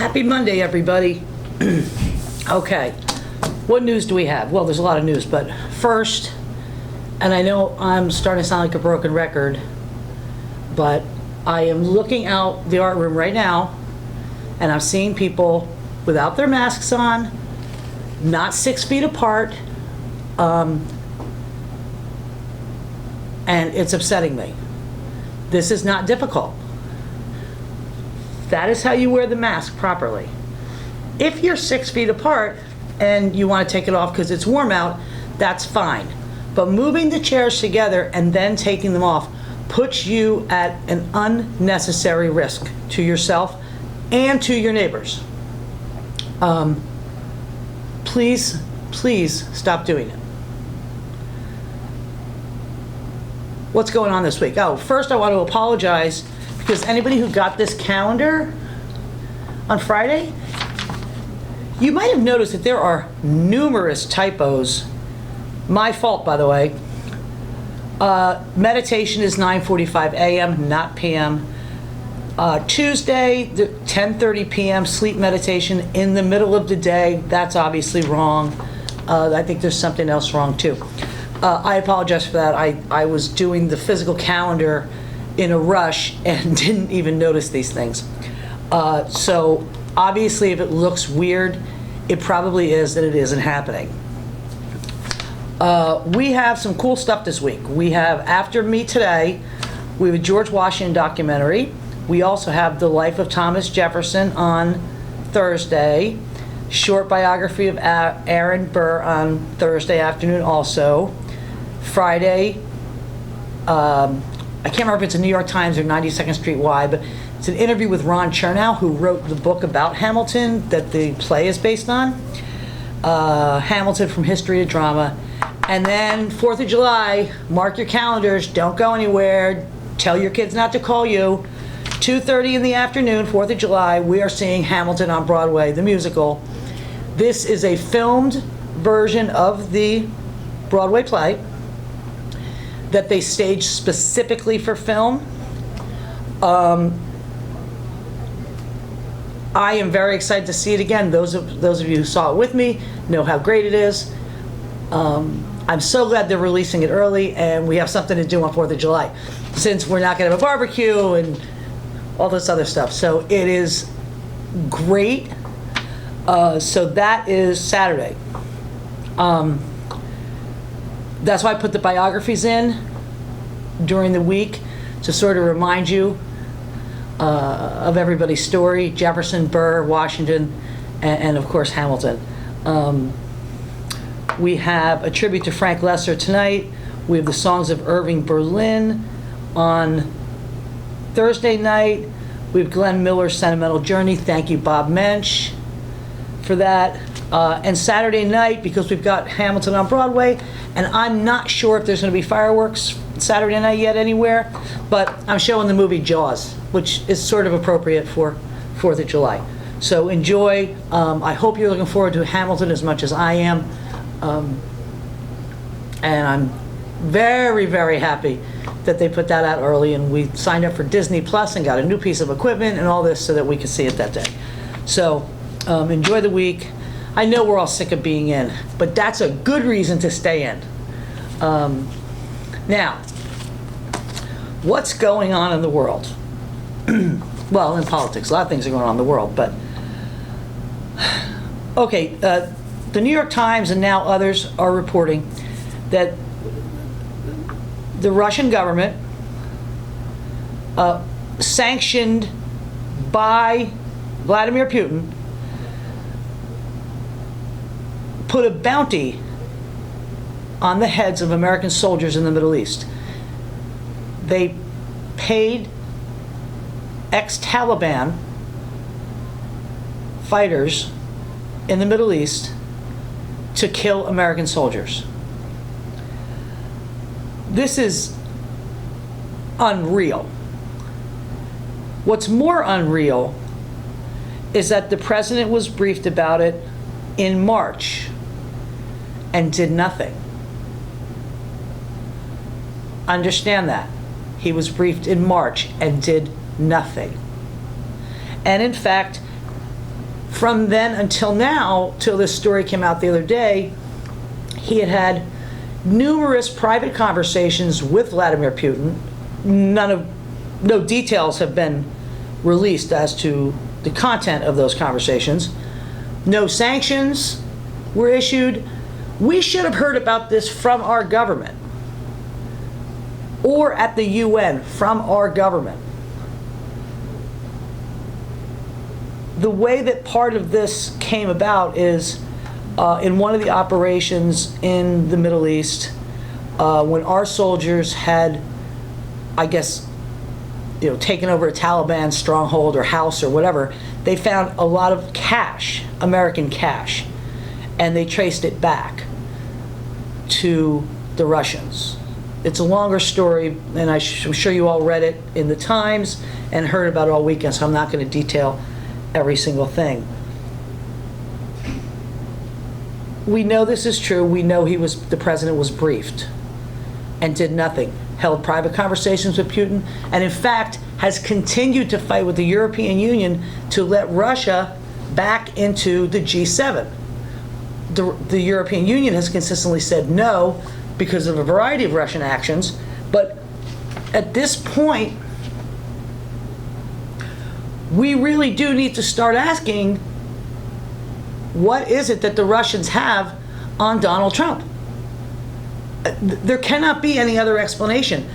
Happy Monday, everybody. Okay, what news do we have? Well, there's a lot of news, but first, and I know I'm starting to sound like a broken record, but I am looking out the art room right now, and I'm seeing people without their masks on, not 6 feet apart, and it's upsetting me. This is not difficult. That is how you wear the mask properly. If you're 6 feet apart and you want to take it off because it's warm out, that's fine. But moving the chairs together and then taking them off puts you at an unnecessary risk to yourself and to your neighbors. Please stop doing it. What's going on this week? Oh, first I want to apologize because anybody who got this calendar on Friday, you might have noticed that there are numerous typos. My fault, by the way. Meditation is 9:45 a.m., not p.m. Tuesday, 10:30 p.m., sleep meditation in the middle of the day. That's obviously wrong. I think there's something else wrong, too. I apologize for that. I was doing the physical calendar in a rush and didn't even notice these things. So obviously if it looks weird, it probably is that it isn't happening. We have some cool stuff this week. We have After Me Today, we have a George Washington documentary. We also have The Life of Thomas Jefferson on Thursday, short biography of Aaron Burr on Thursday afternoon also. Friday, I can't remember if it's a New York Times or 92nd Street Y, but it's an interview with Ron Chernow, who wrote the book about Hamilton that the play is based on. Hamilton from History to Drama. And then 4th of July, mark your calendars, don't go anywhere, tell your kids not to call you. 2:30 in the afternoon, 4th of July, we are seeing Hamilton on Broadway, the musical. This is a filmed version of the Broadway play that they staged specifically for film. I am very excited to see it again. Those of you who saw it with me know how great it is. I'm so glad they're releasing it early and we have something to do on 4th of July, since we're not gonna have a barbecue and all this other stuff. So it is great. So that is Saturday. That's why I put the biographies in during the week to sort of remind you of everybody's story. Jefferson, Burr, Washington, and of course Hamilton. We have a tribute to Frank Loesser tonight. We have the songs of Irving Berlin on Thursday night. We have Glenn Miller's Sentimental Journey. Thank you, Bob Mensch, for that. And Saturday night, because we've got Hamilton on Broadway, and I'm not sure if there's going to be fireworks Saturday night yet anywhere, but I'm showing the movie Jaws, which is sort of appropriate for 4th of July. So enjoy. I hope you're looking forward to Hamilton as much as I am. And I'm very, very happy that they put that out early, and we signed up for Disney Plus and got a new piece of equipment and all this so that we could see it that day. So enjoy the week. I know we're all sick of being in, but that's a good reason to stay in. Now, what's going on in the world? Well, in politics, a lot of things are going on in the world, but okay, the New York Times and now others are reporting that the Russian government, sanctioned by Vladimir Putin, put a bounty on the heads of American soldiers in the Middle East. They paid ex-Taliban fighters in the Middle East to kill American soldiers. This is unreal. What's more unreal is that the president was briefed about it in March and did nothing. Understand that. He was briefed in March and did nothing. And in fact, From then until now, till this story came out the other day, he had had numerous private conversations with Vladimir Putin. No details have been released as to the content of those conversations. No sanctions were issued. We should have heard about this from our government, or at the UN from our government. The way that part of this came about is in one of the operations in the Middle East, when our soldiers had, I guess, taken over a Taliban stronghold or house or whatever, they found a lot of cash, American cash, and they traced it back to the Russians. It's a longer story, and I'm sure you all read it in the Times and heard about it all weekend, so I'm not going to detail every single thing. We know this is true. We know the president was briefed and did nothing, held private conversations with Putin, and in fact has continued to fight with the European Union to let Russia back into the G7. The European Union has consistently said no because of a variety of Russian actions, but at this point, we really do need to start asking, what is it that the Russians have on Donald Trump? There cannot be any other explanation.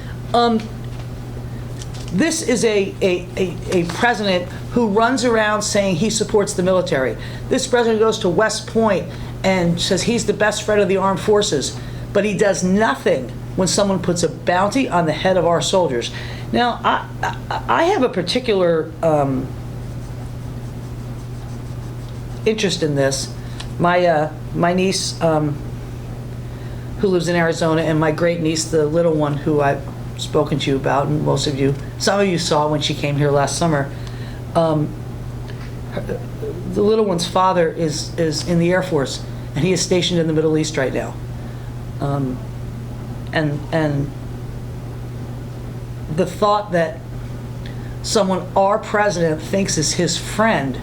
This is a president who runs around saying he supports the military. This president goes to West Point and says he's the best friend of the armed forces, but he does nothing when someone puts a bounty on the head of our soldiers. Now, I have a particular interest in this. My niece, who lives in Arizona, and my great niece, the little one, who I've spoken to you about, and some of you saw when she came here last summer. The little one's father is in the Air Force, and he is stationed in the Middle East right now. And the thought that someone our president thinks is his friend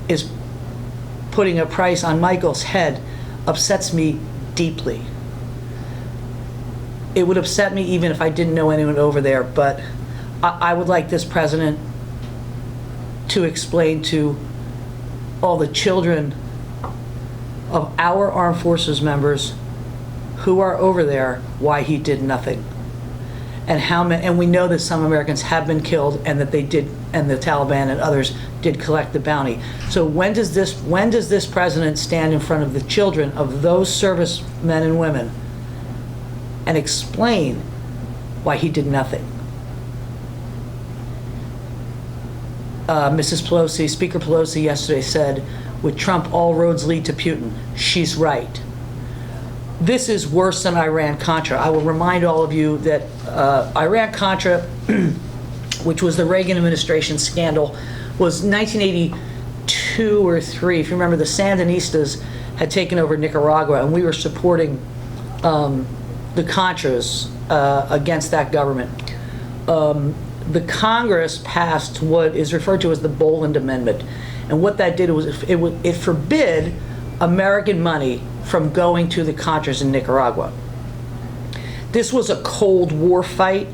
is putting a price on Michael's head upsets me deeply. It would upset me even if I didn't know anyone over there, but I would like this president to explain to all the children of our armed forces members who are over there why he did nothing. And how many, and we know that some Americans have been killed, and that they did, and the Taliban and others did collect the bounty. So when does this president stand in front of the children of those servicemen and women and explain why he did nothing? Mrs. Pelosi, Speaker Pelosi yesterday said, with Trump, all roads lead to Putin. She's right. This is worse than Iran-Contra. I will remind all of you that Iran-Contra, which was the Reagan administration scandal, was 1982 or 3. If you remember, the Sandinistas had taken over Nicaragua, and we were supporting the Contras against that government. The Congress passed what is referred to as the Boland Amendment, and what that did was it forbid American money from going to the Contras in Nicaragua. This was a Cold War fight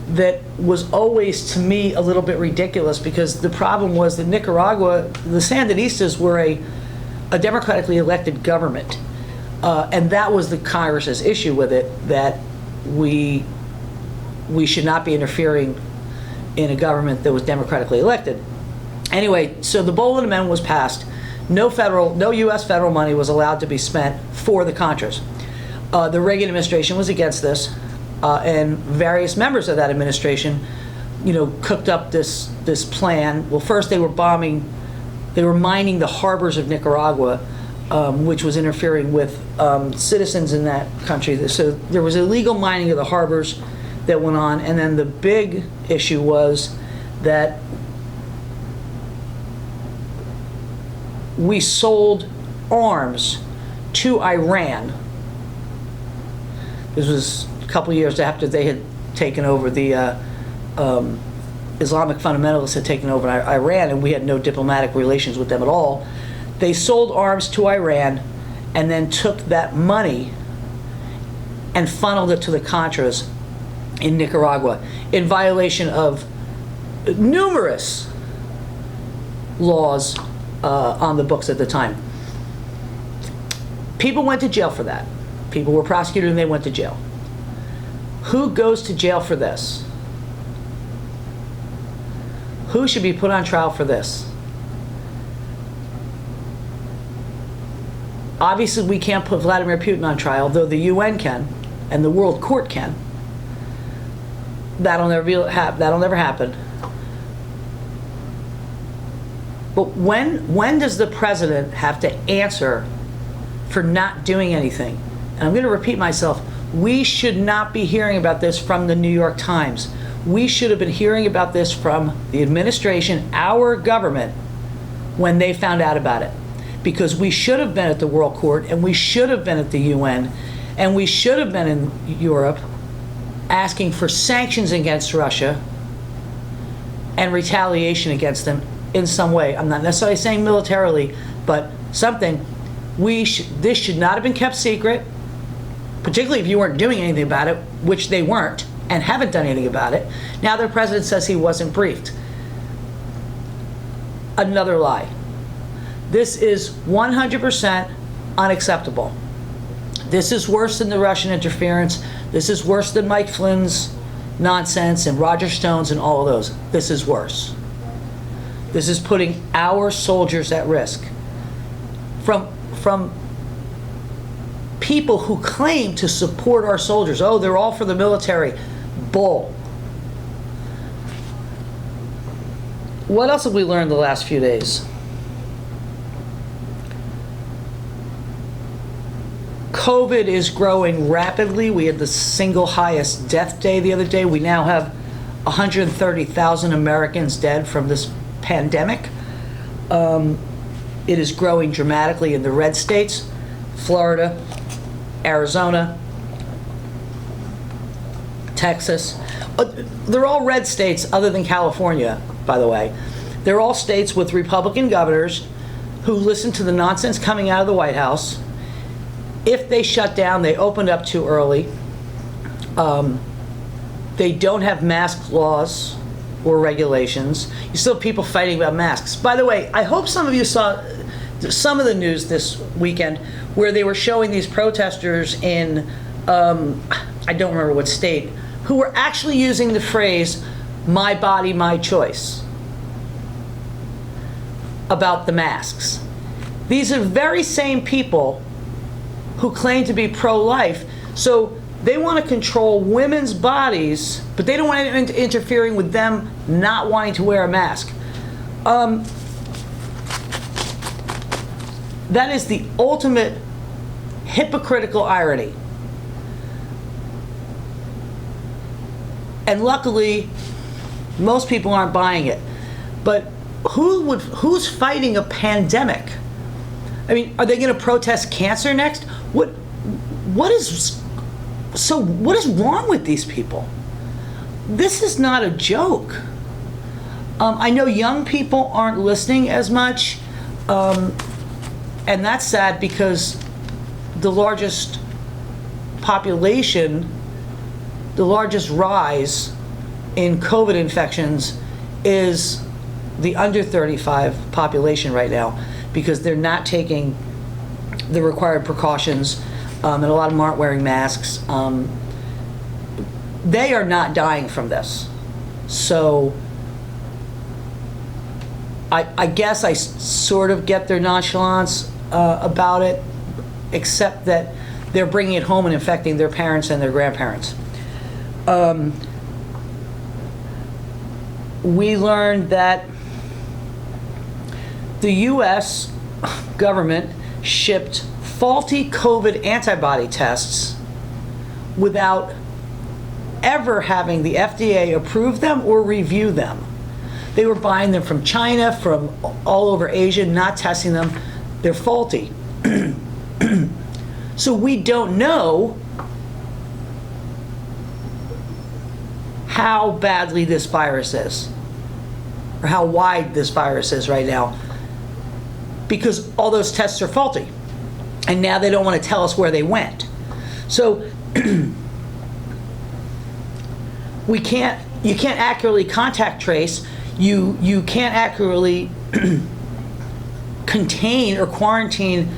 that was always, to me, a little bit ridiculous, because the problem was that Nicaragua, the Sandinistas were a democratically elected government, and that was the Congress's issue with it, that we should not be interfering in a government that was democratically elected. Anyway, so the Boland Amendment was passed. No U.S. federal money was allowed to be spent for the Contras. The Reagan administration was against this, and various members of that administration, cooked up this plan. Well, first they were mining the harbors of Nicaragua, which was interfering with citizens in that country. So there was illegal mining of the harbors that went on, and then the big issue was that we sold arms to Iran. This was a couple years after they had taken over the Islamic fundamentalists had taken over Iran, and we had no diplomatic relations with them at all. They sold arms to Iran and then took that money and funneled it to the Contras in Nicaragua in violation of numerous laws on the books at the time. People went to jail for that. People were prosecuted and they went to jail. Who goes to jail for this? Who should be put on trial for this? Obviously, we can't put Vladimir Putin on trial, though the UN can, and the World Court can. That'll never happen. But when does the president have to answer for not doing anything? And I'm going to repeat myself. We should not be hearing about this from the New York Times. We should have been hearing about this from the administration, our government, when they found out about it. Because we should have been at the World Court, and we should have been at the UN, and we should have been in Europe asking for sanctions against Russia and retaliation against them in some way. I'm not necessarily saying militarily, but something. This should not have been kept secret, particularly if you weren't doing anything about it, which they weren't and haven't done anything about it. Now their president says he wasn't briefed. Another lie. This is 100% unacceptable. This is worse than the Russian interference. This is worse than Mike Flynn's nonsense and Roger Stone's and all of those. This is worse. This is putting our soldiers at risk. From people who claim to support our soldiers. Oh, they're all for the military. Bull. What else have we learned the last few days? COVID is growing rapidly. We had the single highest death day the other day. We now have 130,000 Americans dead from this pandemic. It is growing dramatically in the red states, Florida, Arizona, Texas. They're all red states other than California, by the way. They're all states with Republican governors who listen to the nonsense coming out of the White House. If they shut down, they opened up too early. They don't have mask laws or regulations. You still have people fighting about masks. By the way, I hope some of you saw some of the news this weekend where they were showing these protesters in, I don't remember what state, who were actually using the phrase, "my body, my choice," about the masks. These are very same people who claim to be pro-life, so they want to control women's bodies, but they don't want anyone interfering with them not wanting to wear a mask. That is the ultimate hypocritical irony. And luckily, most people aren't buying it. But who's fighting a pandemic? I mean, are they going to protest cancer next? What is wrong with these people? This is not a joke. I know young people aren't listening as much, and that's sad because the largest population, the largest rise in COVID infections is the under 35 population right now, because they're not taking the required precautions, and a lot of them aren't wearing masks. They are not dying from this. So I guess I sort of get their nonchalance about it, except that they're bringing it home and infecting their parents and their grandparents. We learned that the U.S. government shipped faulty COVID antibody tests without ever having the FDA approve them or review them. They were buying them from China, from all over Asia, not testing them. They're faulty. So we don't know how badly this virus is. or how wide this virus is right now, because all those tests are faulty. And now they don't want to tell us where they went. So you can't accurately contact trace. You can't accurately contain or quarantine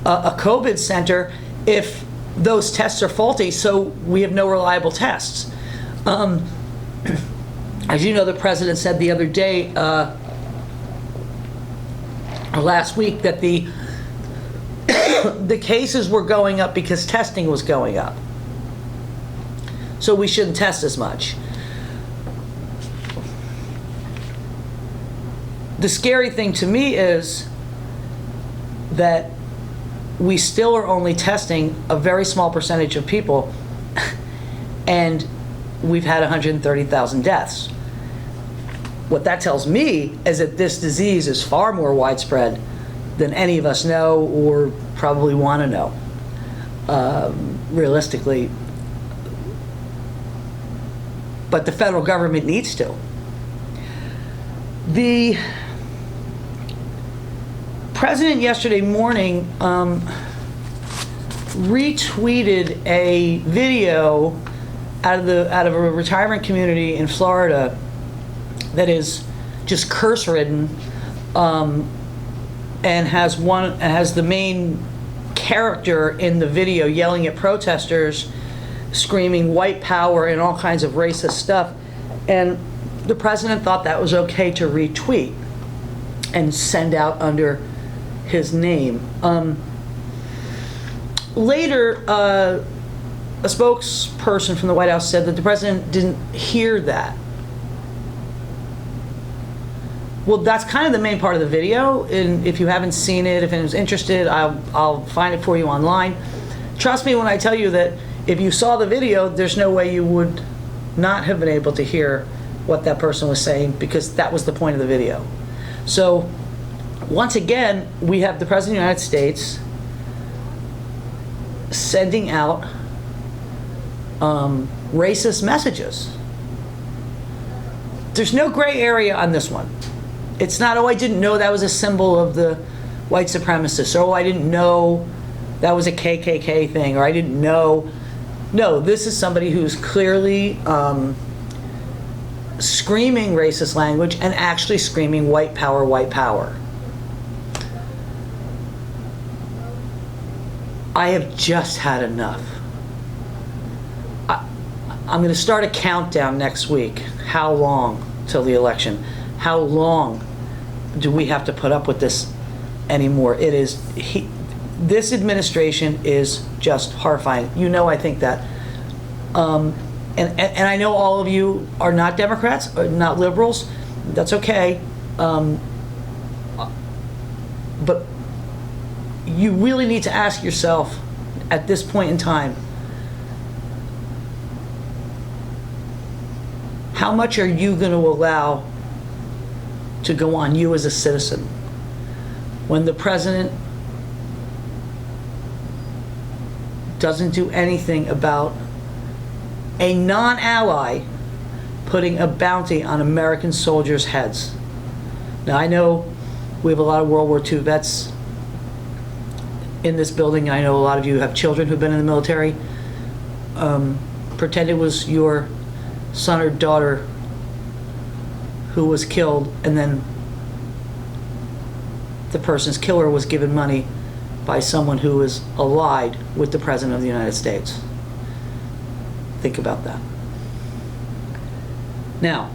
a COVID center if those tests are faulty, so we have no reliable tests. As you know, the president said the other day, or last week, that the cases were going up because testing was going up. So we shouldn't test as much. The scary thing to me is that we still are only testing a very small percentage of people, and we've had 130,000 deaths. What that tells me is that this disease is far more widespread than any of us know or probably want to know, realistically. But the federal government needs to. The president yesterday morning retweeted a video out of a retirement community in Florida that is just curse-ridden, and has the main character in the video yelling at protesters, screaming white power and all kinds of racist stuff. And the president thought that was okay to retweet and send out under his name. Later, a spokesperson from the White House said that the president didn't hear that. Well, that's kind of the main part of the video, and if you haven't seen it, if anyone's interested, I'll find it for you online. Trust me when I tell you that if you saw the video, there's no way you would not have been able to hear what that person was saying, because that was the point of the video. So, once again, we have the President of the United States sending out racist messages. There's no gray area on this one. It's not, oh, I didn't know that was a symbol of the white supremacists, or oh, I didn't know that was a KKK thing, or I didn't know. No, this is somebody who's clearly screaming racist language and actually screaming white power, white power. I have just had enough. I'm going to start a countdown next week. How long till the election? How long do we have to put up with this anymore? This administration is just horrifying. You know, I think that. And I know all of you are not Democrats, or not liberals. That's okay. But you really need to ask yourself at this point in time, how much are you going to allow to go on, you as a citizen, when the president doesn't do anything about a non-ally putting a bounty on American soldiers' heads? Now, I know we have a lot of World War II vets in this building. I know a lot of you have children who've been in the military. Pretend it was your son or daughter who was killed, and then the person's killer was given money by someone who is allied with the President of the United States. Think about that. Now,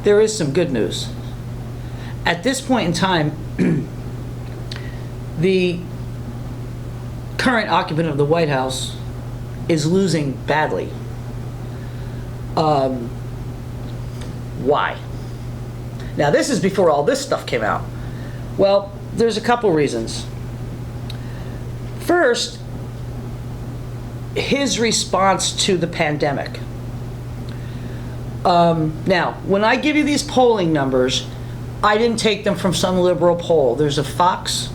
there is some good news. At this point in time, the current occupant of the White House is losing badly. Why? Now, this is before all this stuff came out. Well, there's a couple reasons. First, his response to the pandemic. Now, when I give you these polling numbers, I didn't take them from some liberal poll. There's a Fox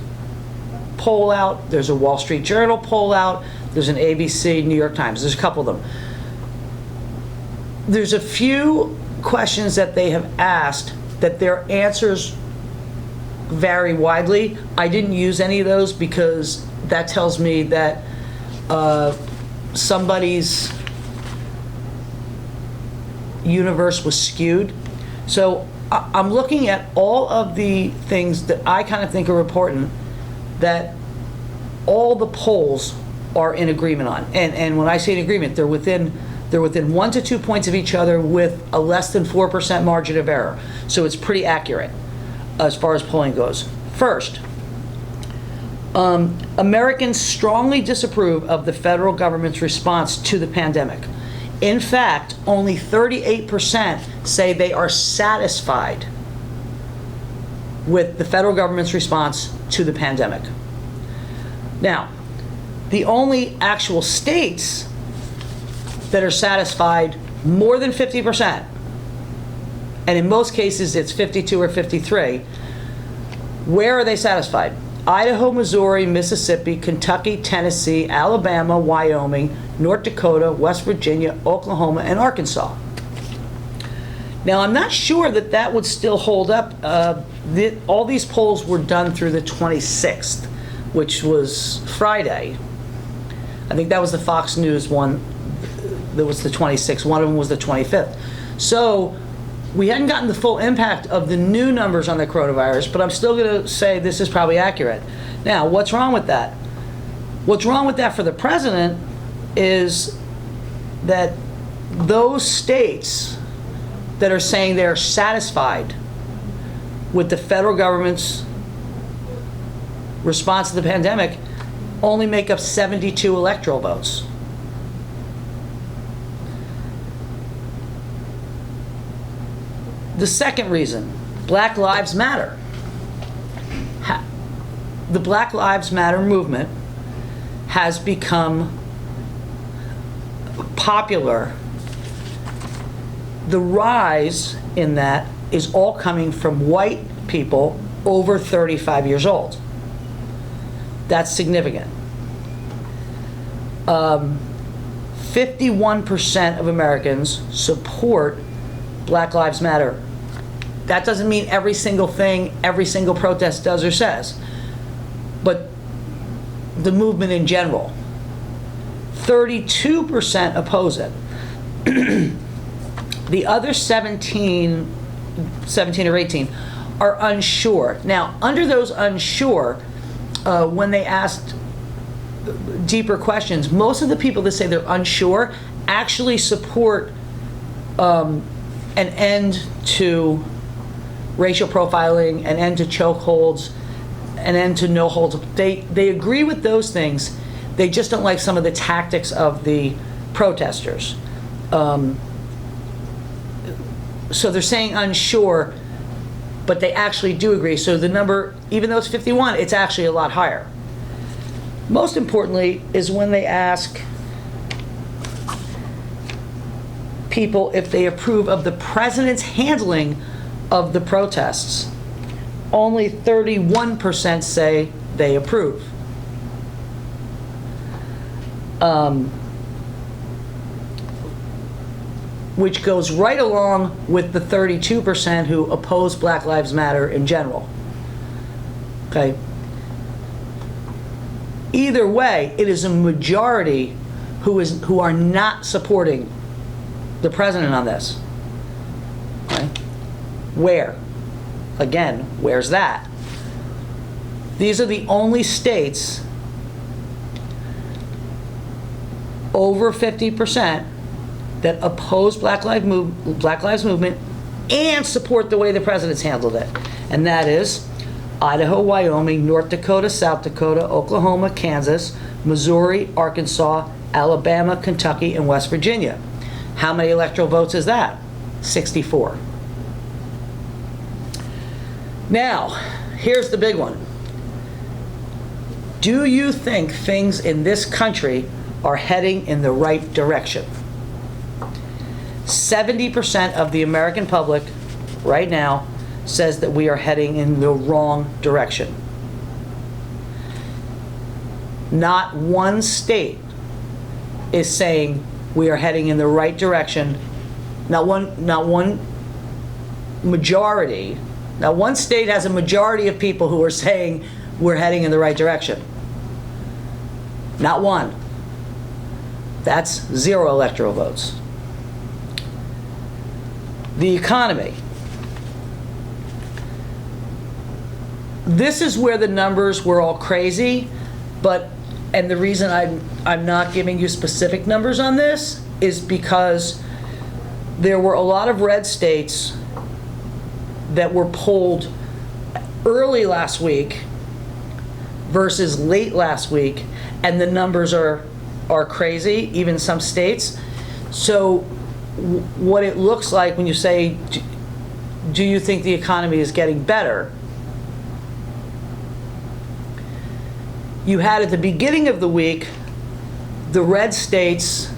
poll out, there's a Wall Street Journal poll out, there's an ABC, New York Times, there's a couple of them. There's a few questions that they have asked that their answers vary widely. I didn't use any of those because that tells me that somebody's universe was skewed. So I'm looking at all of the things that I kind of think are important that all the polls are in agreement on. And when I say in agreement, they're within 1 to 2 points of each other with a less than 4% margin of error. So it's pretty accurate as far as polling goes. First, Americans strongly disapprove of the federal government's response to the pandemic. In fact, only 38% say they are satisfied with the federal government's response to the pandemic. Now, the only actual states that are satisfied more than 50%, and in most cases it's 52 or 53, where are they satisfied? Idaho, Missouri, Mississippi, Kentucky, Tennessee, Alabama, Wyoming, North Dakota, West Virginia, Oklahoma, and Arkansas. Now, I'm not sure that that would still hold up. All these polls were done through the 26th, which was Friday. I think that was the Fox News one. That was the 26th. One of them was the 25th. So we hadn't gotten the full impact of the new numbers on the coronavirus, but I'm still going to say this is probably accurate. Now, what's wrong with that? What's wrong with that for the president is that those states that are saying they're satisfied with the federal government's response to the pandemic only make up 72 electoral votes. The second reason, Black Lives Matter. The Black Lives Matter movement has become popular. The rise in that is all coming from white people over 35 years old. That's significant. 51% of Americans support Black Lives Matter. That doesn't mean every single thing, every single protest does or says, but the movement in general. 32% oppose it. The other 17 or 18 are unsure. Now, under those unsure, when they asked deeper questions, most of the people that say they're unsure actually support an end to racial profiling, an end to chokeholds, an end to no holds. They agree with those things. They just don't like some of the tactics of the protesters. So they're saying unsure, but they actually do agree. So the number, even though it's 51, it's actually a lot higher. Most importantly is when they ask people if they approve of the president's handling of the protests. Only 31% say they approve. Which goes right along with the 32% who oppose Black Lives Matter in general. Okay? Either way, it is a majority who are not supporting the president on this. Okay? Where? Again, where's that? These are the only states over 50% that oppose Black Lives Movement and support the way the president's handled it. And that is Idaho, Wyoming, North Dakota, South Dakota, Oklahoma, Kansas, Missouri, Arkansas, Alabama, Kentucky, and West Virginia. How many electoral votes is that? 64. Now, here's the big one. Do you think things in this country are heading in the right direction? 70% of the American public right now says that we are heading in the wrong direction. Not one state is saying we are heading in the right direction. Not one majority. Now, one state has a majority of people who are saying we're heading in the right direction. Not one. That's 0 electoral votes. The economy. This is where the numbers were all crazy, and the reason I'm not giving you specific numbers on this is because there were a lot of red states that were polled early last week versus late last week, and the numbers are crazy, even some states. So what it looks like when you say, do you think the economy is getting better? You had at the beginning of the week, the red states,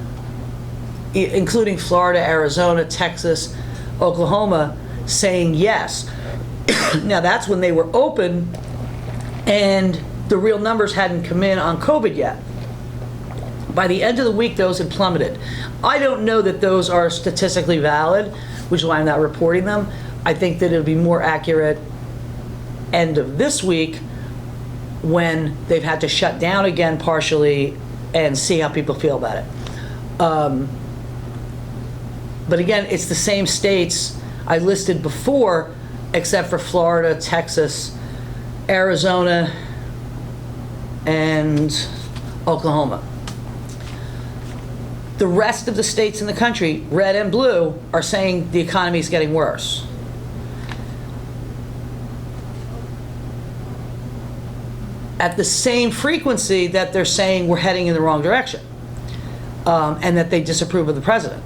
including Florida, Arizona, Texas, Oklahoma, saying yes. Now that's when they were open and the real numbers hadn't come in on COVID yet. By the end of the week, those had plummeted. I don't know that those are statistically valid, which is why I'm not reporting them. I think that it'll be more accurate end of this week when they've had to shut down again partially and see how people feel about it. But again, it's the same states I listed before, except for Florida, Texas, Arizona, and Oklahoma. The rest of the states in the country, red and blue, are saying the economy is getting worse. At the same frequency that they're saying we're heading in the wrong direction, and that they disapprove of the president.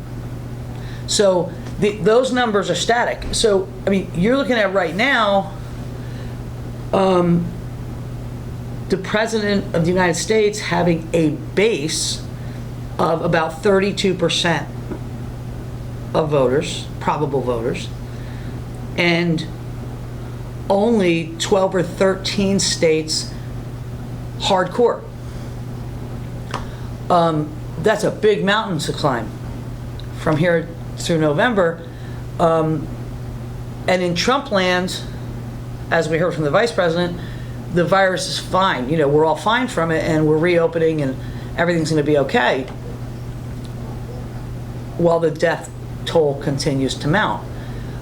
So those numbers are static. So, I mean, you're looking at right now, the President of the United States having a base of about 32% of voters, probable voters, and only 12 or 13 states hardcore. That's a big mountain to climb from here through November. And in Trump land, as we heard from the vice president, the virus is fine. You know, we're all fine from it and we're reopening and everything's going to be okay, while the death toll continues to mount.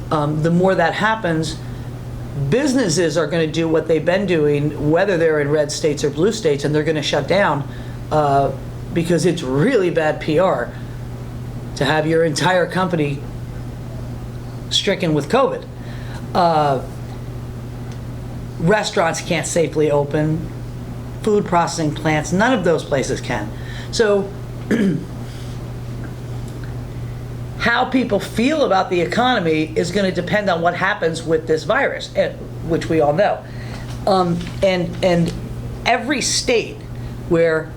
The more that happens, businesses are going to do what they've been doing, whether they're in red states or blue states, and they're going to shut down because it's really bad PR to have your entire company stricken with COVID. Restaurants can't safely open, food processing plants, none of those places can. So how people feel about the economy is going to depend on what happens with this virus, which we all know. And every state where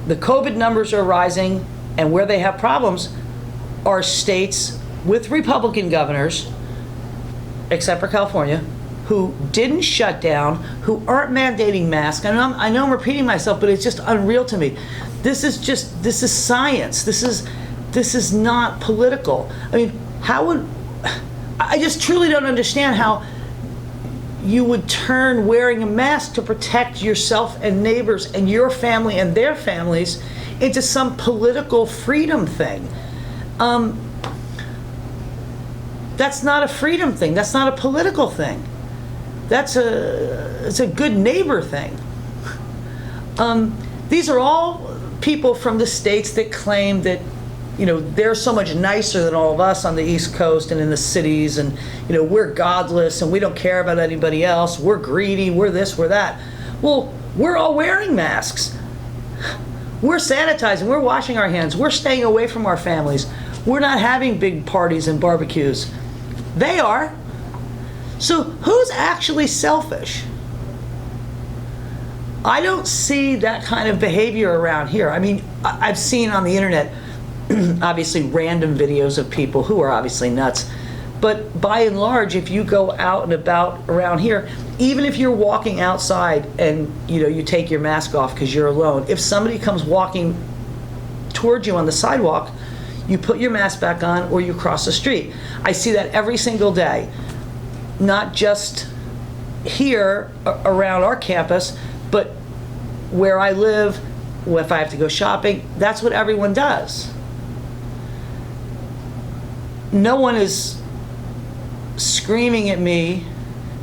the COVID numbers are rising and where they have problems are states with Republican governors, except for California, who didn't shut down, who aren't mandating masks. I know I'm repeating myself, but it's just unreal to me. This is science. This is not political. I mean, I just truly don't understand how you would turn wearing a mask to protect yourself and neighbors and your family and their families into some political freedom thing. That's not a freedom thing. That's not a political thing. It's a good neighbor thing. These are all people from the states that claim that, you know, they're so much nicer than all of us on the East Coast and in the cities, and, you know, we're godless and we don't care about anybody else. We're greedy, we're this, we're that. Well, we're all wearing masks. We're sanitizing, we're washing our hands, we're staying away from our families. We're not having big parties and barbecues. They are. So who's actually selfish? I don't see that kind of behavior around here. I mean, I've seen on the internet, obviously random videos of people who are obviously nuts. But by and large, if you go out and about around here, even if you're walking outside and, you know, you take your mask off because you're alone, if somebody comes walking towards you on the sidewalk, You put your mask back on or you cross the street. I see that every single day, not just here around our campus, but where I live, if I have to go shopping, that's what everyone does. No one is screaming at me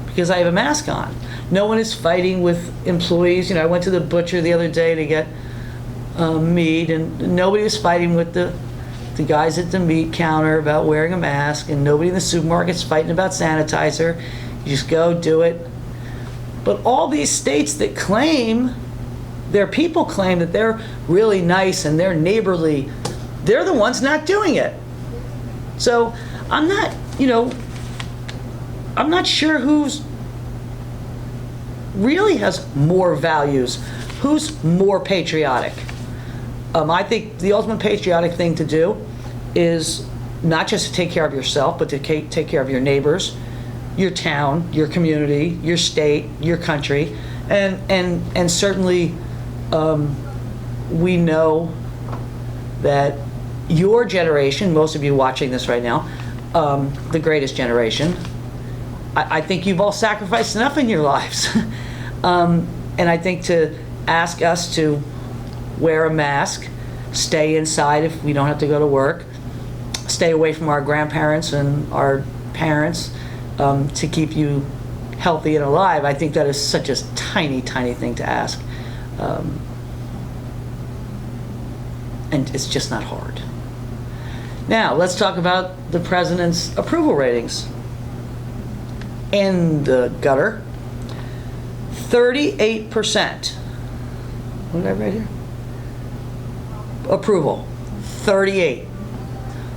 because I have a mask on. No one is fighting with employees. You know, I went to the butcher the other day to get meat, and nobody was fighting with the guys at the meat counter about wearing a mask, and nobody in the supermarket's fighting about sanitizer. You just go do it. But all these states that claim, their people claim that they're really nice and they're neighborly, they're the ones not doing it. So I'm not, I'm not sure who's really has more values, who's more patriotic. I think the ultimate patriotic thing to do is not just to take care of yourself, but to take care of your neighbors, your town, your community, your state, your country, and certainly we know that your generation, most of you watching this right now, the greatest generation, I think you've all sacrificed enough in your lives. And I think to ask us to wear a mask, stay inside if we don't have to go to work, stay away from our grandparents and our parents, to keep you healthy and alive, I think that is such a tiny, tiny thing to ask. And it's just not hard. Now, let's talk about the president's approval ratings. In the gutter, 38%. What did I write here? Approval, 38.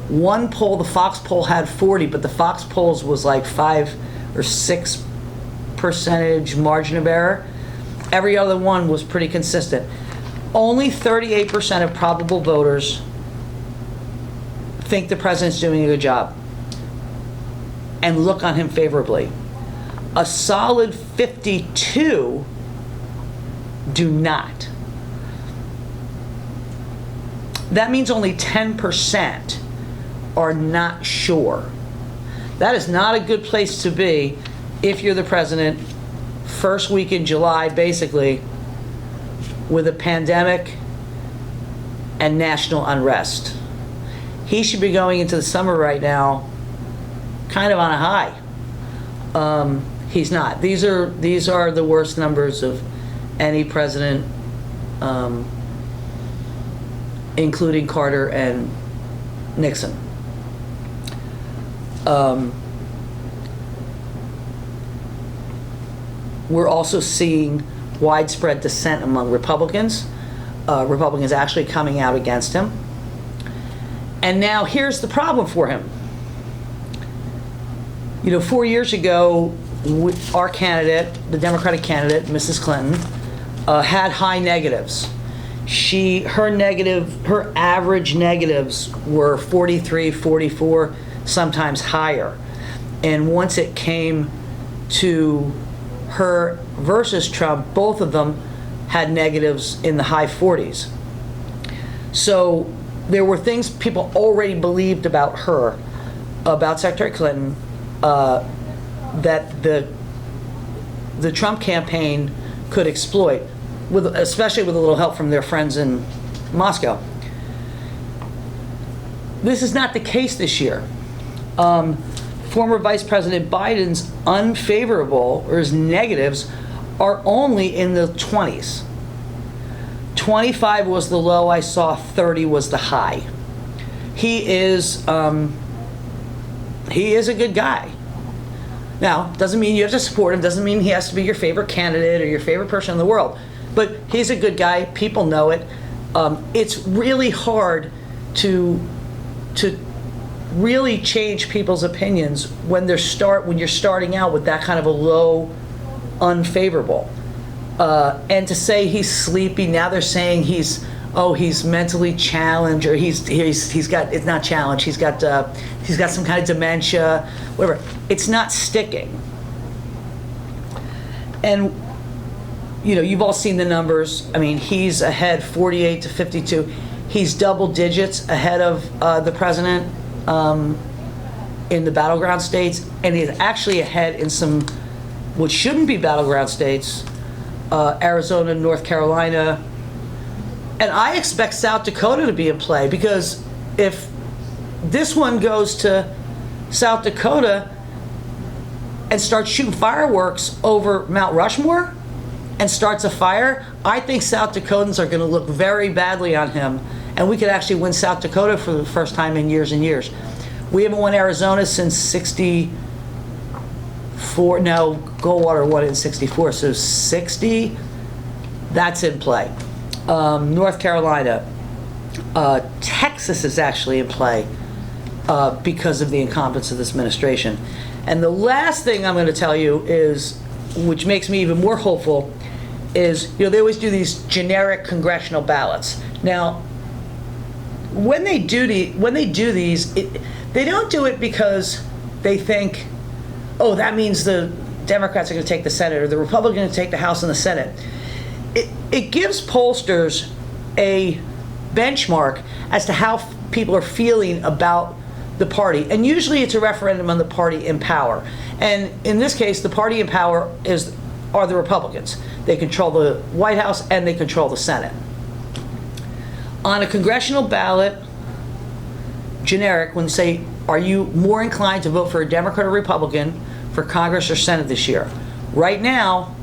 One poll, the Fox poll had 40, but the Fox polls was like 5 or 6 percentage margin of error. Every other one was pretty consistent. Only 38% of probable voters think the president's doing a good job and look on him favorably. A solid 52 do not. That means only 10% are not sure. That is not a good place to be if you're the president, first week in July, basically, with a pandemic and national unrest. He should be going into the summer right now kind of on a high. He's not. These are the worst numbers of any president, including Carter and Nixon. We're also seeing widespread dissent among Republicans. Republicans actually coming out against him. And now here's the problem for him. 4 years ago, our candidate, the Democratic candidate, Mrs. Clinton, had high negatives. Her average negatives were 43, 44, sometimes higher. And once it came to her versus Trump, both of them had negatives in the high 40s. So there were things people already believed about her, about Secretary Clinton, that the Trump campaign could exploit, especially with a little help from their friends in Moscow. This is not the case this year. Former Vice President Biden's unfavorable, or his negatives, are only in the 20s. 25 was the low I saw, 30 was the high. He is a good guy. Now, doesn't mean you have to support him, doesn't mean he has to be your favorite candidate or your favorite person in the world, but he's a good guy, people know it. It's really hard to really change people's opinions when you're starting out with that kind of a low unfavorable. And to say he's sleepy, now they're saying he's mentally challenged, or he's got, it's not challenged, he's got some kind of dementia, whatever. It's not sticking. And you've all seen the numbers. I mean, he's ahead 48 to 52. He's double digits ahead of the president in the battleground states, and he's actually ahead in some which shouldn't be battleground states, Arizona, North Carolina, and I expect South Dakota to be in play, because if this one goes to South Dakota and starts shooting fireworks over Mount Rushmore and starts a fire, I think South Dakotans are going to look very badly on him, and we could actually win South Dakota for the first time in years and years. We haven't won Arizona since '64. No, Goldwater won it in '64, so '60, that's in play. North Carolina, Texas is actually in play because of the incompetence of this administration. And the last thing I'm going to tell you is, which makes me even more hopeful, is, they always do these generic congressional ballots. Now, when they do these, they don't do it because they think, oh, that means the Democrats are going to take the Senate or the Republicans are going to take the House and the Senate. It gives pollsters a benchmark as to how people are feeling about the party. And usually it's a referendum on the party in power. And in this case, the party in power are the Republicans. They control the White House and they control the Senate. On a congressional ballot, generic, when they say, are you more inclined to vote for a Democrat or Republican for Congress or Senate this year? Right now,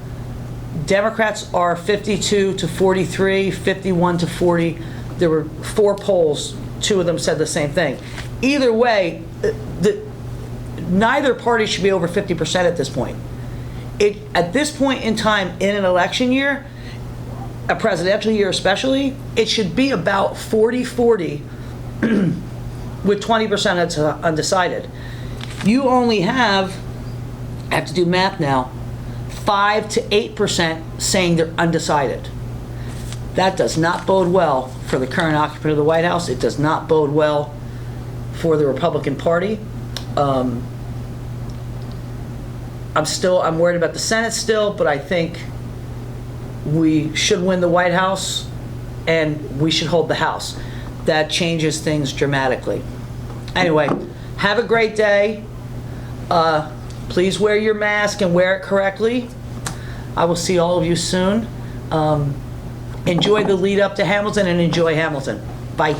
Democrats are 52 to 43, 51 to 40. There were 4 polls, 2 of them said the same thing. Either way, neither party should be over 50% at this point. At this point in time in an election year, a presidential year especially, it should be about 40-40 with 20% that's undecided. You only have, I have to do math now, 5 to 8% saying they're undecided. That does not bode well for the current occupant of the White House. It does not bode well for the Republican Party. I'm worried about the Senate still, but I think we should win the White House and we should hold the House. That changes things dramatically. Anyway, have a great day. Please wear your mask and wear it correctly. I will see all of you soon. Enjoy the lead up to Hamilton and enjoy Hamilton. Bye.